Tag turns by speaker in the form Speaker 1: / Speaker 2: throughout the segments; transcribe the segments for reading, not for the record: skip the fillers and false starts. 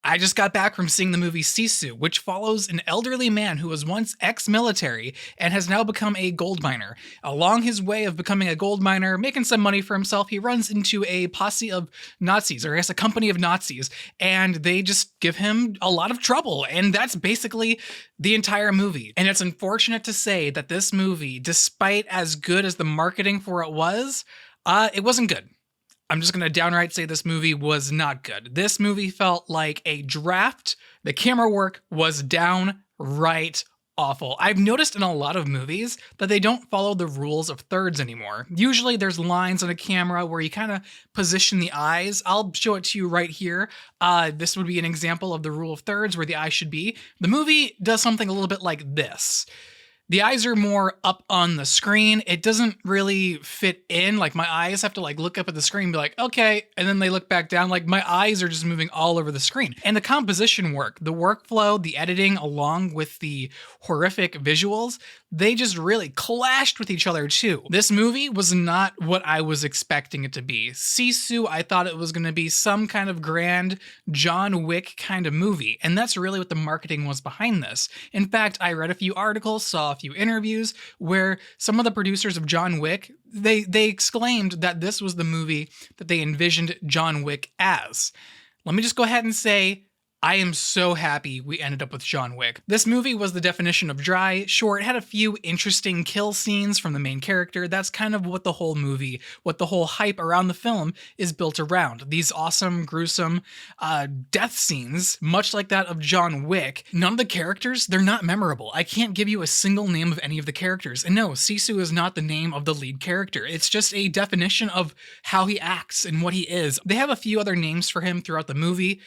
Speaker 1: I just got back from seeing the movie Sisu, which follows an elderly man who was once ex-military and has now become a gold miner. Along his way of becoming a gold miner, making some money for himself, he runs into a posse of Nazis, or I guess a company of Nazis, and they just give him a lot of trouble. And that's basically the entire movie. And it's unfortunate to say that this movie, despite as good as the marketing for it wasn't good. I'm just going to downright say this movie was not good. This movie felt like a draft. The camera work was downright awful. I've noticed in a lot of movies that they don't follow the rules of thirds anymore. Usually there's lines on a camera where you kind of position the eyes. I'll show it to you right here. This would be an example of the rule of thirds where the eyes should be. The movie does something a little bit like this. The eyes are more up on the screen. It doesn't really fit in. Like my eyes have to like look up at the screen and be like, okay. And then they look back down. Like my eyes are just moving all over the screen. And the composition work, the workflow, the editing, along with the horrific visuals, they just really clashed with each other too. This movie was not what I was expecting it to be. Sisu, I thought it was going to be some kind of grand John Wick kind of movie. And that's really what the marketing was behind this. In fact, I read a few articles, saw a few interviews where some of the producers of John Wick, they exclaimed that this was the movie that they envisioned John Wick as. Let me just go ahead and say, I am so happy we ended up with John Wick. This movie was the definition of dry. Sure, it had a few interesting kill scenes from the main character. That's kind of what the whole movie, what the whole hype around the film is built around. These awesome, gruesome death scenes, much like that of John Wick. None of the characters, they're not memorable. I can't give you a single name of any of the characters. And no, Sisu is not the name of the lead character. It's just a definition of how he acts and what he is. They have a few other names for him throughout the movie.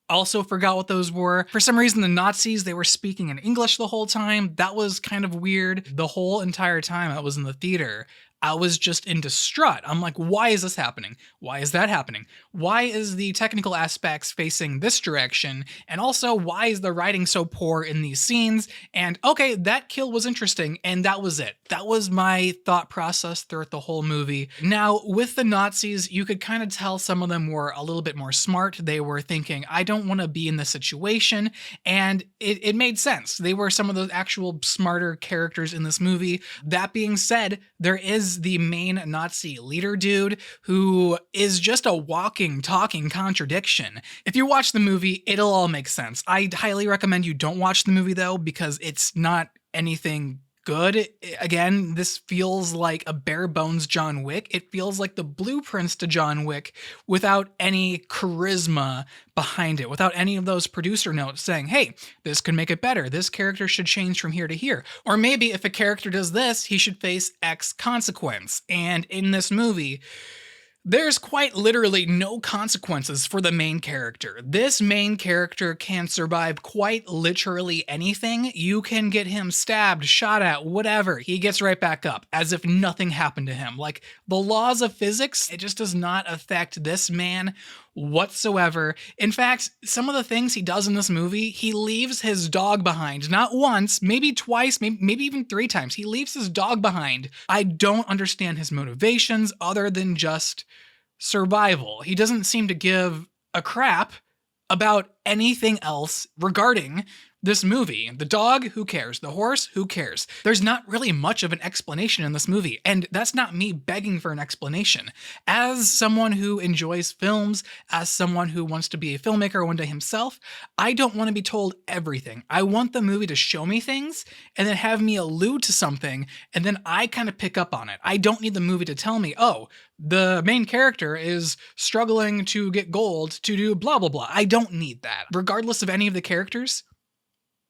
Speaker 1: Also forgot what those were. For some reason, the Nazis, they were speaking in English the whole time. That was kind of weird. The whole entire time I was in the theater, I was just in distraught. I'm like, why is this happening? Why is that happening? Why is the technical aspects facing this direction? And also, why is the writing so poor in these scenes? And okay, that kill was interesting, and that was it. That was my thought process throughout the whole movie. Now, with the Nazis, you could kind of tell some of them were a little bit more smart. They were thinking, I don't want to be in this situation, and it made sense. They were some of the actual smarter characters in this movie. That being said, there is the main Nazi leader dude who is just a walking, talking contradiction. If you watch the movie, it'll all make sense. I highly recommend you don't watch the movie though, because it's not anything good. Again, this feels like a bare bones John Wick. It feels like the blueprints to John Wick without any charisma behind it, without any of those producer notes saying, hey, this could make it better. This character should change from here to here. Or maybe if a character does this, he should face X consequence. And in this movie, there's quite literally no consequences for the main character. This main character can survive quite literally anything. You can get him stabbed, shot at, whatever. He gets right back up as if nothing happened to him. Like the laws of physics, it just does not affect this man whatsoever. In fact, some of the things he does in this movie, he leaves his dog behind. Not once, maybe twice, maybe even 3 times. He leaves his dog behind. I don't understand his motivations other than just survival. He doesn't seem to give a crap about anything else regarding this movie. The dog, who cares? The horse, who cares? There's not really much of an explanation in this movie, and that's not me begging for an explanation. As someone who enjoys films, as someone who wants to be a filmmaker one day himself, I don't want to be told everything. I want the movie to show me things and then have me allude to something, and then I kind of pick up on it. I don't need the movie to tell me, oh, the main character is struggling to get gold to do blah, blah, blah. I don't need that. Regardless of any of the characters,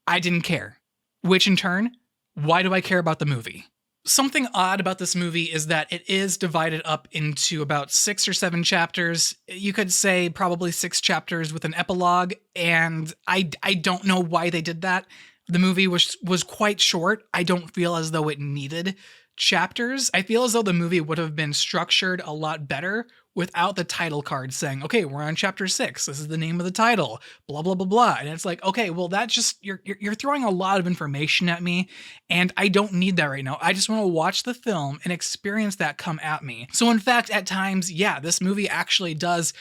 Speaker 1: I didn't care. Which in turn, why do I care about the movie? Something odd about this movie is that it is divided up into about 6 or 7 chapters. You could say probably 6 chapters with an epilogue, and I don't know why they did that. The movie was quite short. I don't feel as though it needed chapters. I feel as though the movie would have been structured a lot better without the title card saying, okay, we're on chapter 6. This is the name of the title, blah, blah, blah, blah. And it's like, okay, well, that just, you're throwing a lot of information at me, and I don't need that right now. I just want to watch the film and experience that come at me. So in fact, at times, yeah, this movie actually does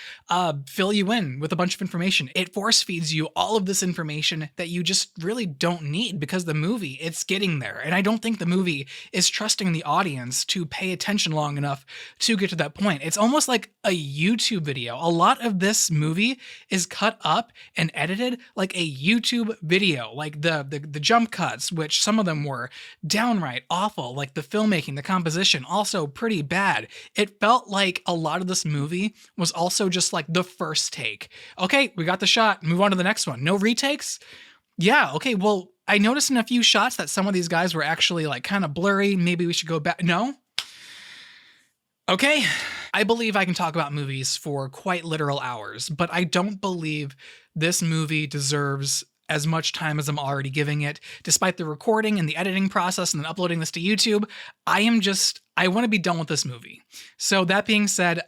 Speaker 1: fill you in with a bunch of information. It force feeds you all of this information that you just really don't need, because the movie, it's getting there. And I don't think the movie is trusting the audience to pay attention long enough to get to that point. It's almost like a YouTube video. A lot of this movie is cut up and edited like a YouTube video, like the jump cuts, which some of them were downright awful, like the filmmaking, the composition, also pretty bad. It felt like a lot of this movie was also just like the first take. Okay, we got the shot, move on to the next one. No retakes? Yeah, okay, well, I noticed in a few shots that some of these guys were actually like kind of blurry. Maybe we should go back. No? Okay, I believe I can talk about movies for quite literal hours, but I don't believe this movie deserves as much time as I'm already giving it. Despite the recording and the editing process and then uploading this to YouTube, I want to be done with this movie. So that being said,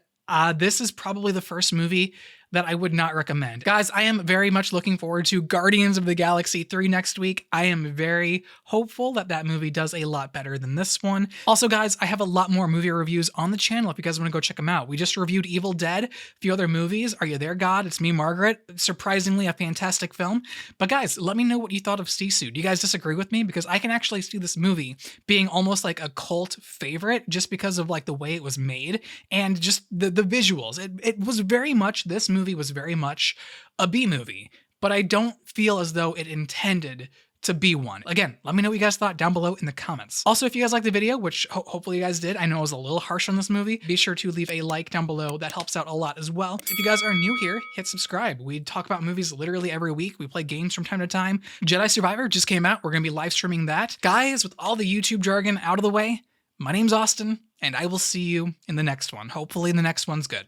Speaker 1: this is probably the first movie that I would not recommend. Guys, I am very much looking forward to Guardians of the Galaxy 3 next week. I am very hopeful that that movie does a lot better than this one. Also, guys, I have a lot more movie reviews on the channel if you guys want to go check them out. We just reviewed Evil Dead, a few other movies. Are You There, God? It's Me, Margaret. Surprisingly, a fantastic film. But guys, let me know what you thought of Sisu. Do you guys disagree with me? Because I can actually see this movie being almost like a cult favorite just because of like the way it was made and just the visuals. It was very much, this movie was very much a B movie, but I don't feel as though it intended to be one. Again, let me know what you guys thought down below in the comments. Also, if you guys liked the video, which hopefully you guys did, I know I was a little harsh on this movie, be sure to leave a like down below. That helps out a lot as well. If you guys are new here, hit subscribe. We talk about movies literally every week. We play games from time to time. Jedi Survivor just came out. We're gonna be live streaming that. Guys, with all the YouTube jargon out of the way, my name's Austin, and I will see you in the next one. Hopefully the next one's good.